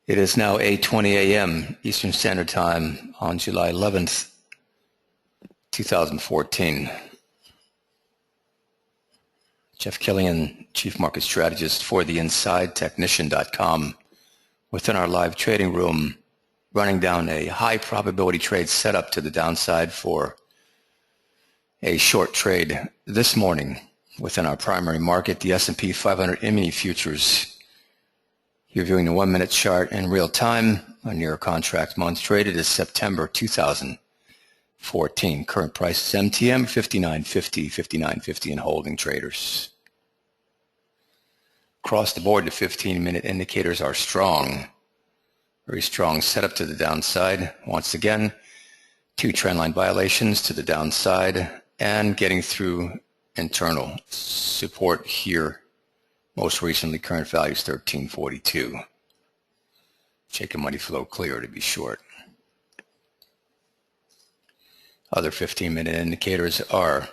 It is now 8:20 a.m. Eastern Standard Time on July 11th, 2014. Jeff Killian, Chief Market Strategist for the InsideTechnician.com, within our live trading room, running down a high probability trade setup to the downside for a short trade this morning within our primary market, the S&P 500 E-mini futures. You're viewing the 1 minute chart in real time. Our near contract month traded is September 2014. Current price is MTM 59.50, 59.50 and holding traders. Across the board, the 15-minute indicators are strong. Very strong setup to the downside. Once again, two trendline violations to the downside and getting through internal support here. Most recently, current value is 1342. Shaking money flow clear to be short. Other 15-minute indicators are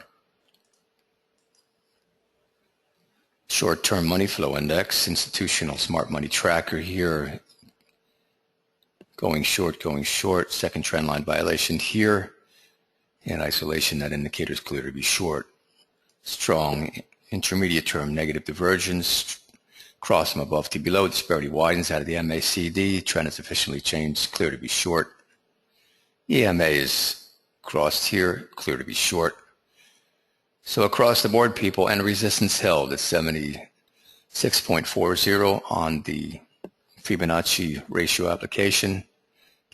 short-term money flow index, institutional smart money tracker here, going short, second trend line violation here. In isolation, that indicator is clear to be short. Strong intermediate term negative divergence, cross from above to below, disparity widens out of the MACD, trend is sufficiently changed, clear to be short. EMA is crossed here, clear to be short. So across the board, people, and resistance held at 76.40 on the Fibonacci ratio application,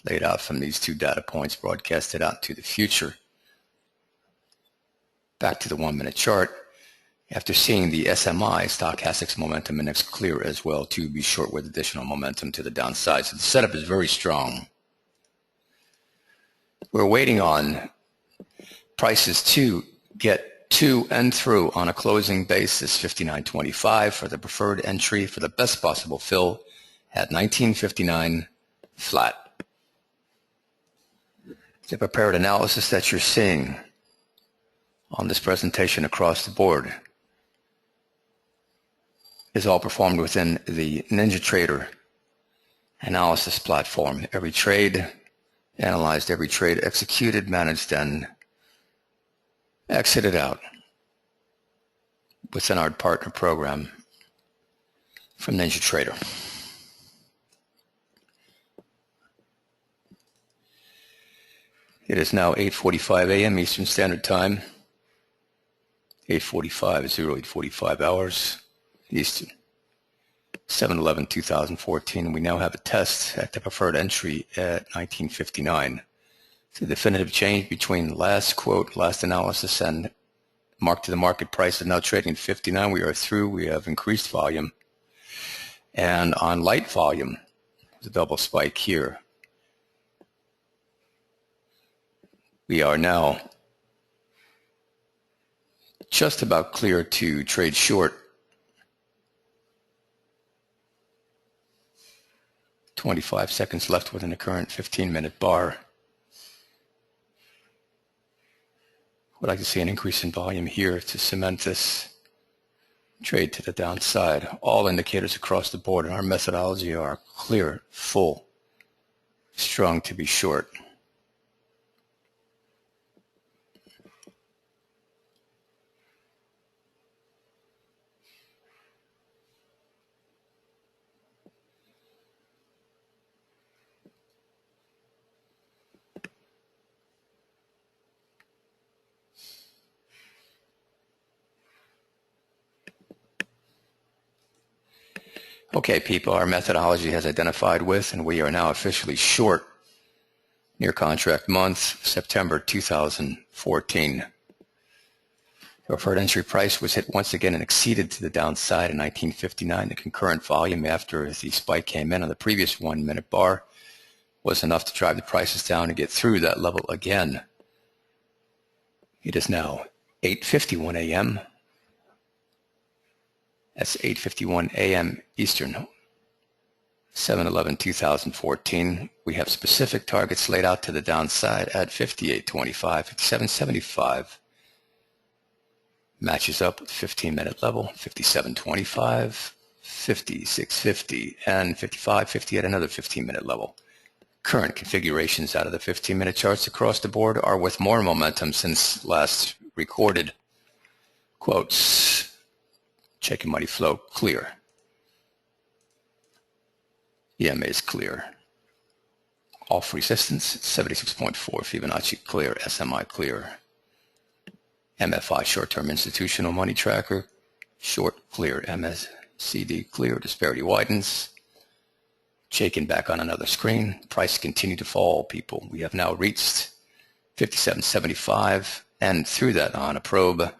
laid out from these two data points, broadcasted out to the future. Back to the 1 minute chart. After seeing the SMI, Stochastics Momentum Index, clear as well to be short with additional momentum to the downside. So the setup is very strong. We're waiting on prices to get to and through on a closing basis, 59.25 for the preferred entry for the best possible fill at 19.59 flat. The prepared analysis that you're seeing on this presentation across the board is all performed within the NinjaTrader analysis platform. Every trade analyzed, every trade executed, managed, and exited out within our partner program from NinjaTrader. It is now 8:45 a.m. Eastern Standard Time. 8:45 hours Eastern. 7/11/2014. We now have a test at the preferred entry at 1959. The definitive change between last quote, last analysis, and mark to the market price is now trading at 59. We are through. We have increased volume. And on light volume, there's a double spike here. We are now just about clear to trade short. 25 seconds left within the current 15-minute bar. Would like to see an increase in volume here to cement this trade to the downside. All indicators across the board in our methodology are clear, full, strong to be short. Okay, people, our methodology has identified with, and we are now officially short near contract month, September 2014. The preferred entry price was hit once again and exceeded to the downside in 1959. The concurrent volume after the spike came in on the previous 1 minute bar was enough to drive the prices down and get through that level again. It is now 8:51 a.m. That's 8:51 a.m. Eastern, 7/11/2014. We have specific targets laid out to the downside at 58.25, 57.75. Matches up with 15-minute level, 57.25, 50, 650, and 55, 50 at another 15-minute level. Current configurations out of the 15-minute charts across the board are with more momentum since last recorded. Quotes, checking money flow, clear. EMA is clear. Off resistance, 76.4, Fibonacci clear, SMI clear. MFI, short-term institutional money tracker, short clear, MSCD clear, disparity widens. Shaking back on another screen, price continue to fall, people. We have now reached 57.75 and through that on a probe,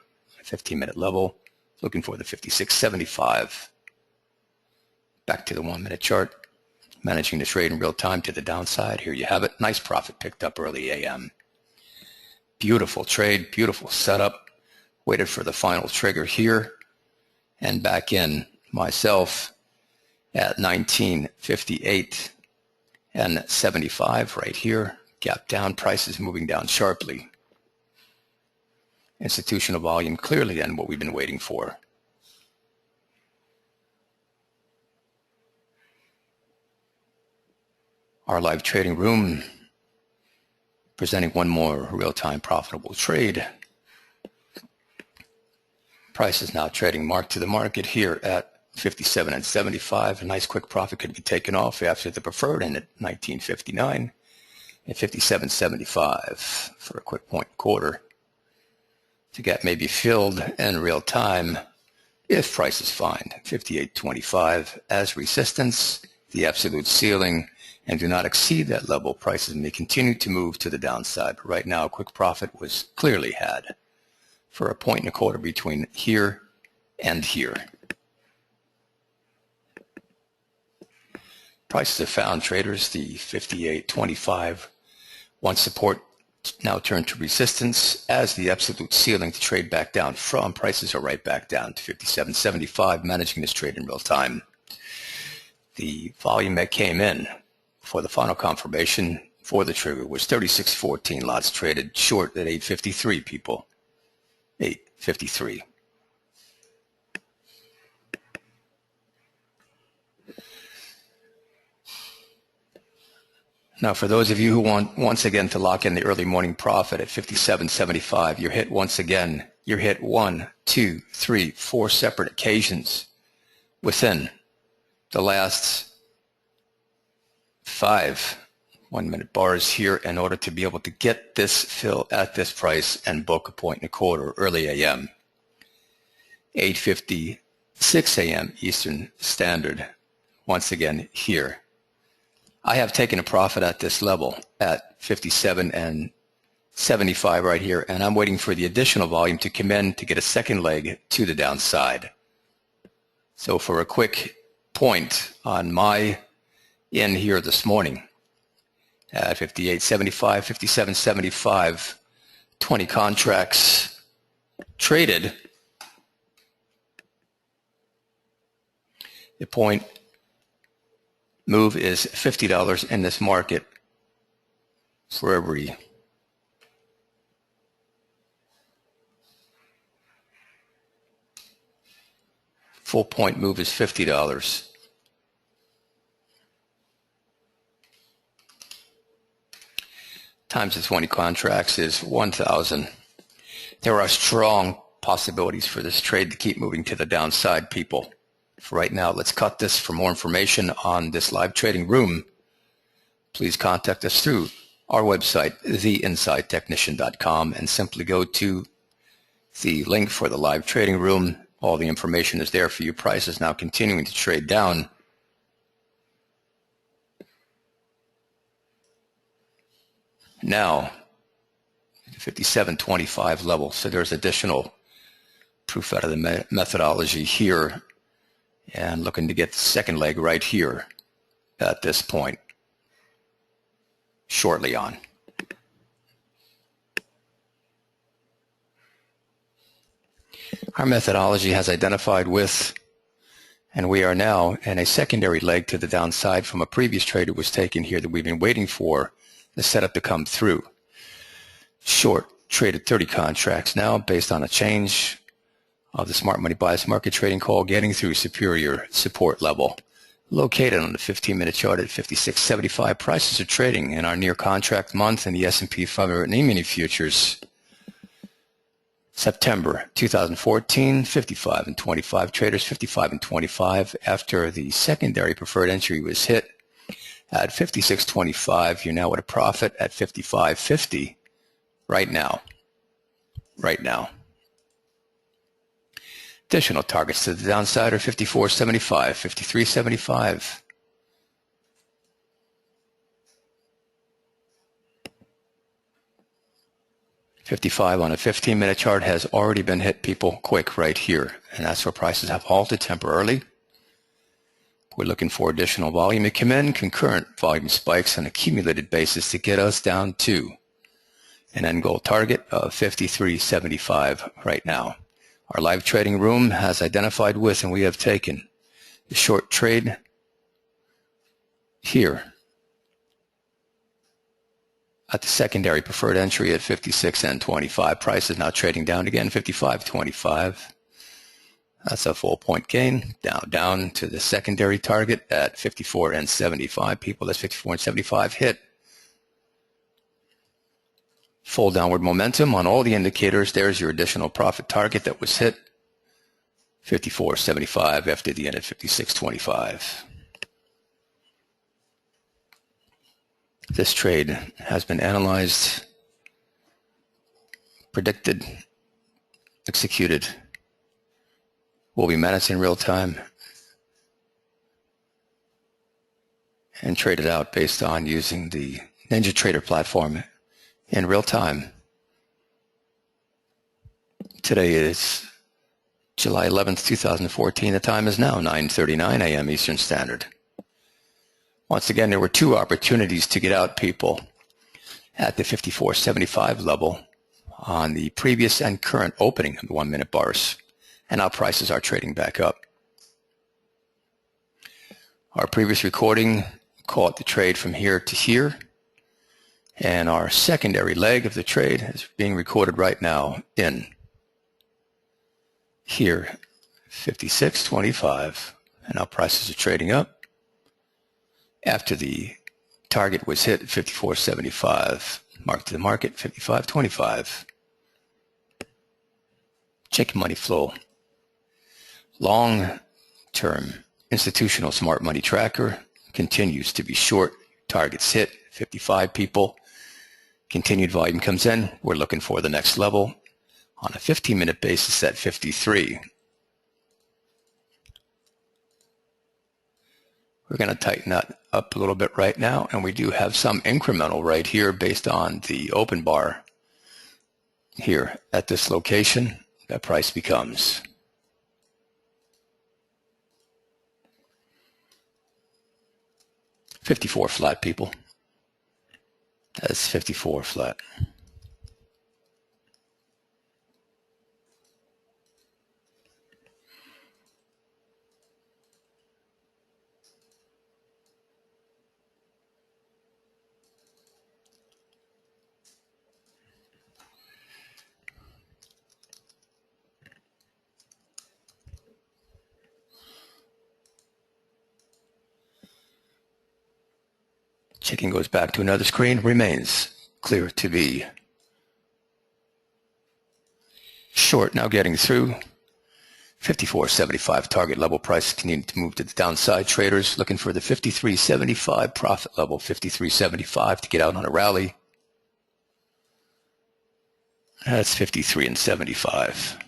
15-minute level, looking for the 56.75. Back to the 1-minute chart. Managing the trade in real time to the downside. Here you have it. Nice profit picked up early AM. Beautiful trade, beautiful setup. Waited for the final trigger here and back in myself at 1958 and 75 right here. Gap down, prices moving down sharply. Institutional volume clearly then what we've been waiting for. Our live trading room presenting one more real-time profitable trade. Price is now trading mark to the market here at 57 and 75. A nice quick profit could be taken off after the preferred end at 1959 and 57.75 for a quick point quarter to get maybe filled in real time if prices find 58.25 as resistance, the absolute ceiling, and do not exceed that level. Prices may continue to move to the downside. But right now, a quick profit was clearly had for a point and a quarter between here and here. Prices have found traders. The 58.25 once support now turned to resistance as the absolute ceiling to trade back down from. Prices are right back down to 57.75, managing this trade in real time. The volume that came in for the final confirmation for the trigger was 36.14. Lots traded short at 8.53, people. 8.53. Now, for those of you who want once again to lock in the early morning profit at 57.75, you're hit once again. You're hit 1, 2, 3, 4 separate occasions within the last 5 1-minute bars here in order to be able to get this fill at this price and book a point and a quarter early AM. 8:56 AM Eastern Standard. Once again here. I have taken a profit at this level at 57 and 75 right here, and I'm waiting for the additional volume to come in to get a second leg to the downside. So for a quick point on my in here this morning at 58.75, 57.75, 20 contracts traded. The point move is $50 in this market for every full point move is $50. Times the 20 contracts is 1,000. There are strong possibilities for this trade to keep moving to the downside, people. For right now, let's cut this. For more information on this live trading room, please contact us through our website, theinsidetechnician.com, and simply go to the link for the live trading room. All the information is there for you. Price is now continuing to trade down. Now, 57.25 level. So there's additional proof out of the methodology here. And looking to get the second leg right here at this point, shortly on. Our methodology has identified with, and we are now in a secondary leg to the downside from a previous trade that was taken here that we've been waiting for the setup to come through. Short traded 30 contracts now based on a change of the smart money bias market trading call getting through superior support level. Located on the 15-minute chart at 56.75, prices are trading in our near contract month in the S&P 500 E-mini futures. September 2014, 55 and 25 traders, 55 and 25 after the secondary preferred entry was hit at 56.25. You're now at a profit at 55.50 right now. Additional targets to the downside are 54.75, 53.75. $55 on a 15-minute chart has already been hit, people, quick right here. And that's where prices have halted temporarily. We're looking for additional volume to come in, concurrent volume spikes on an accumulated basis to get us down to an end goal target of 53.75 right now. Our live trading room has identified with, and we have taken the short trade here at the secondary preferred entry at 56.25. Price is now trading down again, 55.25. That's a full point gain. Down to the secondary target at 54.75. People, that's 54.75 hit. Full downward momentum on all the indicators. There's your additional profit target that was hit, 54.75 after the end at 56.25. This trade has been analyzed, predicted, executed, will be managed in real time, and traded out based on using the NinjaTrader platform in real time. Today is July 11th, 2014. The time is now 9:39 a.m. Eastern Standard. Once again, there were two opportunities to get out, people, at the 54.75 level on the previous and current opening of the 1-minute bars. And now prices are trading back up. Our previous recording called the trade from here to here. And our secondary leg of the trade is being recorded right now in here, 56.25. And now prices are trading up after the target was hit at 54.75. Mark to the market, 55.25. Checking money flow. Long-term institutional smart money tracker continues to be short. Targets hit, 55 people. Continued volume comes in. We're looking for the next level on a 15-minute basis at 53. We're going to tighten that up a little bit right now, and we do have some incremental right here based on the open bar here at this location. That price becomes $54 flat, people. That's 54 flat. Checking goes back to another screen, remains clear to be short, now getting through. 54.75 target level price continuing to move to the downside. Traders looking for the 53.75 profit level, 53.75 to get out on a rally. That's 53.75.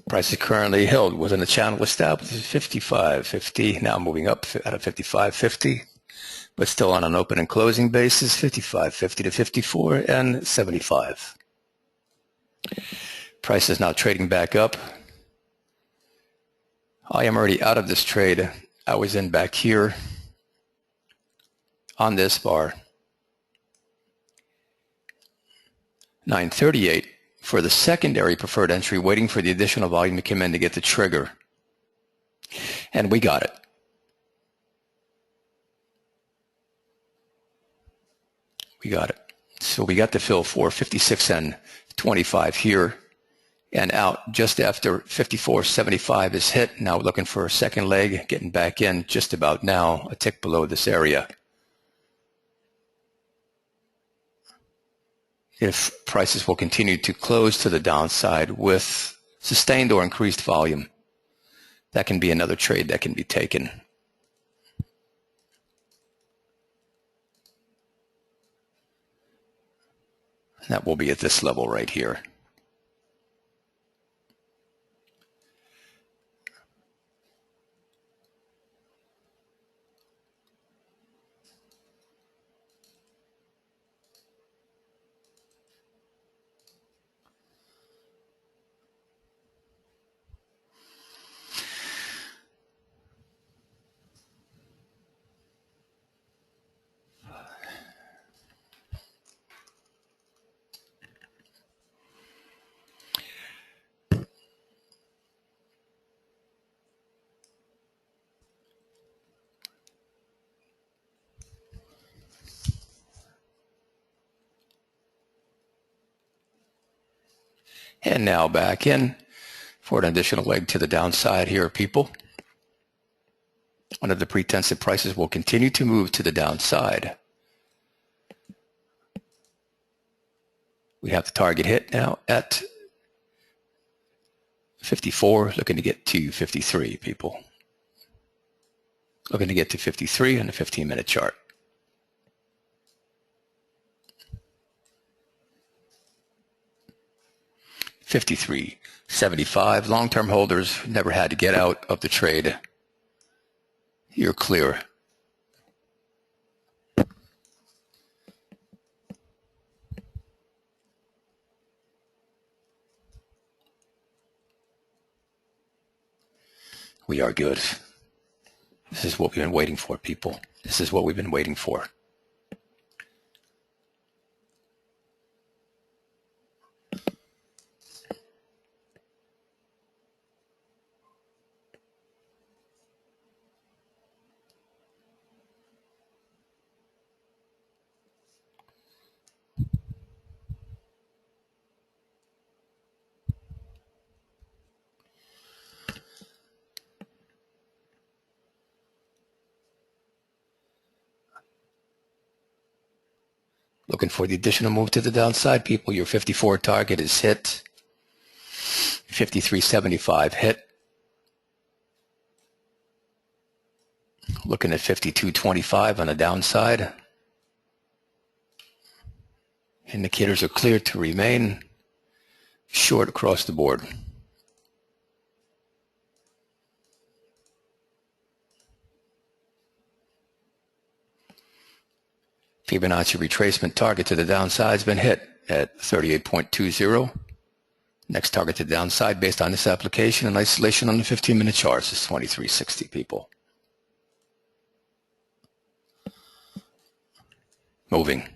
Price is currently held within the channel established at 55.50, now moving up out of 55.50, but still on an open and closing basis, 55.50 to 54 and 75. Price is now trading back up. I am already out of this trade. I was in back here on this bar. 938 for the secondary preferred entry, waiting for the additional volume to come in to get the trigger. And we got it. We got it. So we got the fill for 56 and 25 here and out just after 54.75 is hit. Now we're looking for a second leg, getting back in just about now, a tick below this area. If prices will continue to close to the downside with sustained or increased volume, that can be another trade that can be taken. That will be at this level right here. And now back in for an additional leg to the downside here, people. Under the pretense that prices will continue to move to the downside. We have the target hit now at 54, looking to get to 53, people. Looking to get to 53 on the 15-minute chart. $53.75. Long-term holders never had to get out of the trade. You're clear. We are good. This is what we've been waiting for, people. This is what we've been waiting for. Looking for the additional move to the downside, people. Your 54 target is hit. 53.75 hit. Looking at 52.25 on the downside. Indicators are clear to remain short across the board. Fibonacci retracement target to the downside has been hit at 38.20. Next target to the downside based on this application and isolation on the 15-minute charts is 23.60, people. Moving.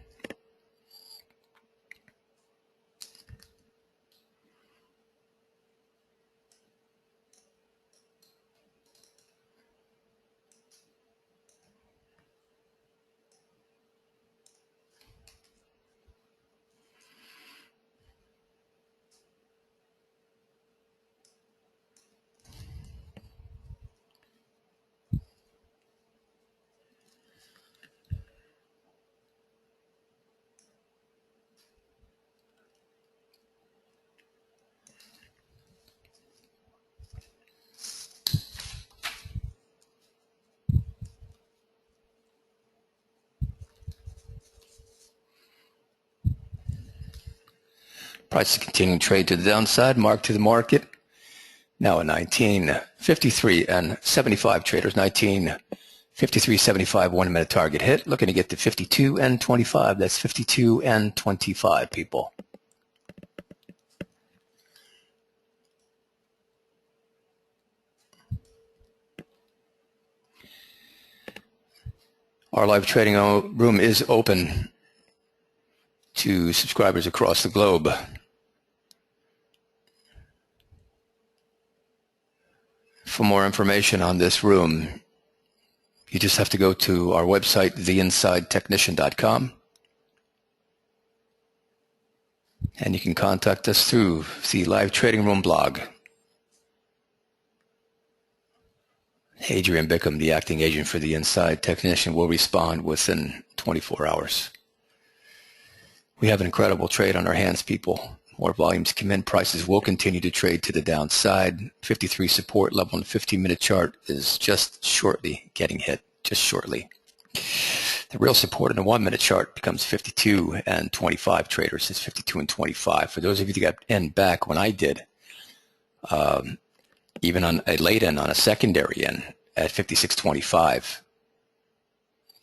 Prices continuing trade to the downside, mark to the market. Now a 19.53 and 75 traders, 19.53.75 1-minute target hit. Looking to get to 52 and 25. That's 52 and 25, people. Our live trading room is open to subscribers across the globe. For more information on this room, you just have to go to our website, theinsidetechnician.com, and you can contact us through the live trading room blog. Adrian Bickham, the acting agent for the Inside Technician, will respond within 24 hours. We have an incredible trade on our hands, people. More volumes come in. Prices will continue to trade to the downside. 53 support level on the 15-minute chart is just shortly getting hit, just shortly. The real support on the 1-minute chart becomes 52 and 25 traders. It's 52 and 25. For those of you that got in back when I did, even on a late in on a secondary in at 56.25,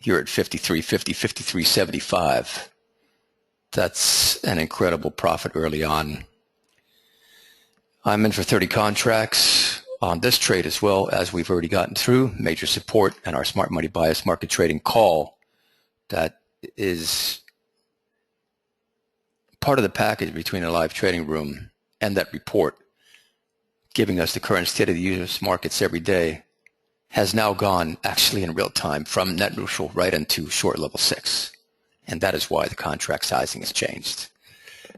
you're at 53.50, 53.75. That's an incredible profit early on. I'm in for 30 contracts on this trade as well, as we've already gotten through major support and our smart money bias market trading call. That is part of the package between a live trading room and that report, giving us the current state of the U.S. markets every day, has now gone actually in real time from net neutral right into short level 6. And that is why the contract sizing has changed.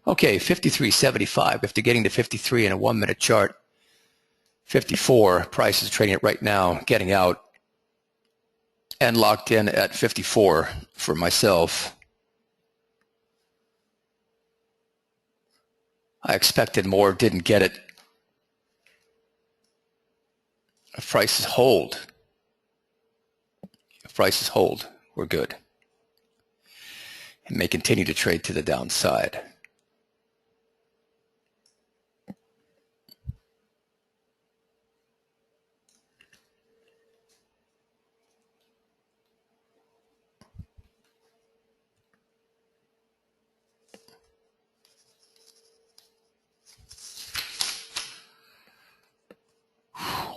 Okay, 53.75. After getting to 53 in a 1-minute chart, 54, price is trading it right now, getting out, and locked in at 54 for myself. I expected more, didn't get it. If prices hold, we're good. And may continue to trade to the downside.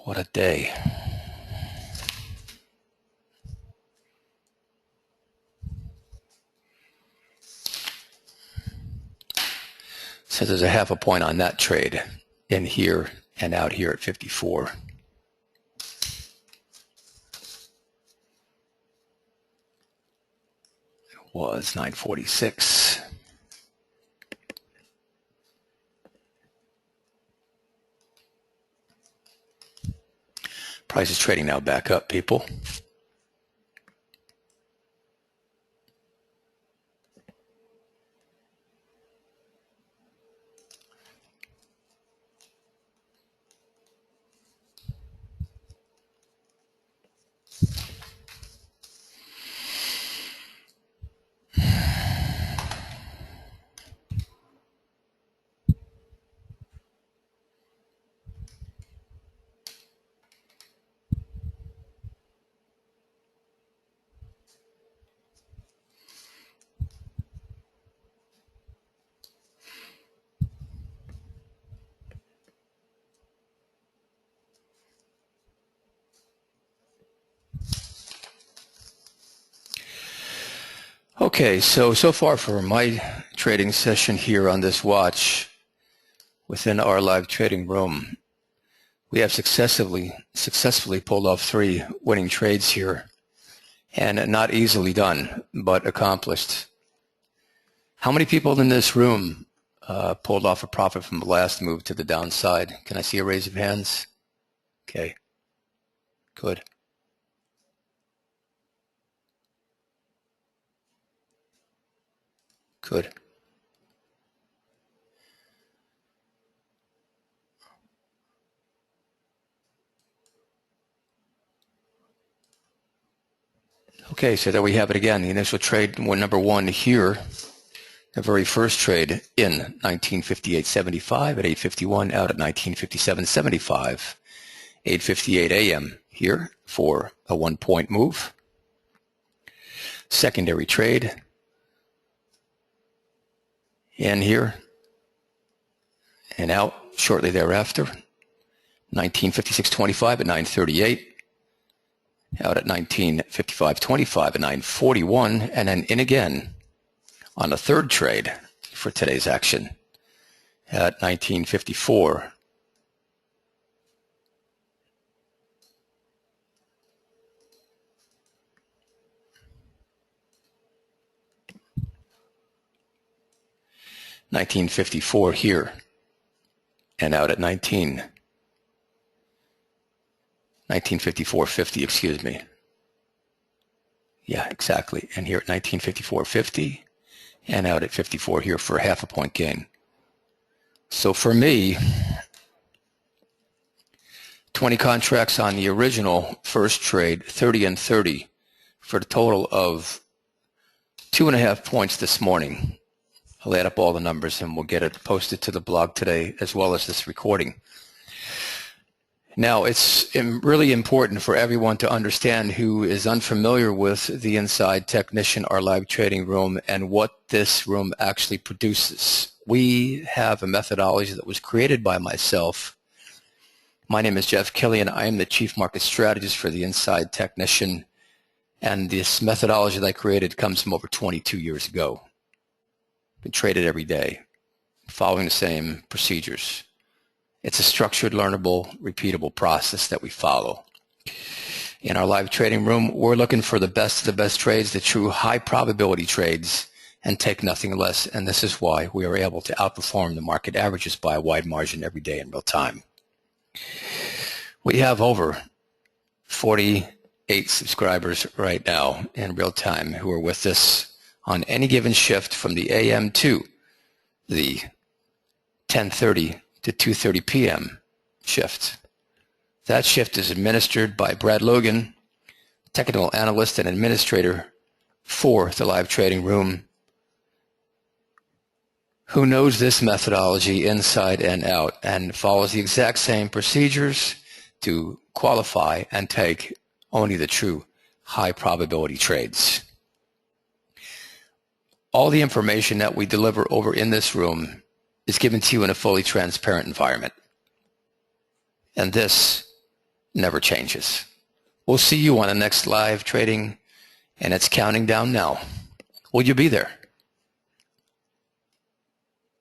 What a day. So there's a half a point on that trade in here and out here at 54. It was 946. Price is trading now back up, people. Okay, so far for my trading session here on this watch within our live trading room, we have successfully pulled off 3 winning trades here, and not easily done, but accomplished. How many people in this room pulled off a profit from the last move to the downside? Can I see a raise of hands? Okay, good. Good. Okay, so there we have it again. The initial trade, number 1 here, the very first trade in 1958.75 at 8:51, out at 1957.75, 8:58 a.m. here for a 1-point move. Secondary trade in here and out shortly thereafter, 1956.25 at 9:38. out at 1955.25 and 941, and then in again on the third trade for today's action at 1954. $19.54 here and out at 1954.50, excuse me. Yeah, exactly. And here at 1954.50 and out at 54 here for a half a point gain. So for me, 20 contracts on the original first trade, 30 and 30 for the total of 2.5 points this morning. I'll add up all the numbers and we'll get it posted to the blog today as well as this recording. Now, it's really important for everyone to understand who is unfamiliar with the Inside Technician, our live trading room, and what this room actually produces. We have a methodology that was created by myself. My name is Jeff Killian. I am the Chief Market Strategist for the Inside Technician, and this methodology that I created comes from over 22 years ago. Been traded every day, following the same procedures. It's a structured, learnable, repeatable process that we follow. In our live trading room, we're looking for the best of the best trades, the true high probability trades, and take nothing less. And this is why we are able to outperform the market averages by a wide margin every day in real time. We have over 48 subscribers right now in real time who are with us on any given shift from the AM to the 10:30 to 2:30 p.m. shift. That shift is administered by Brad Logan, technical analyst and administrator for the live trading room, who knows this methodology inside and out and follows the exact same procedures to qualify and take only the true high probability trades. All the information that we deliver over in this room is given to you in a fully transparent environment. And this never changes. We'll see you on the next live trading, and it's counting down now. Will you be there?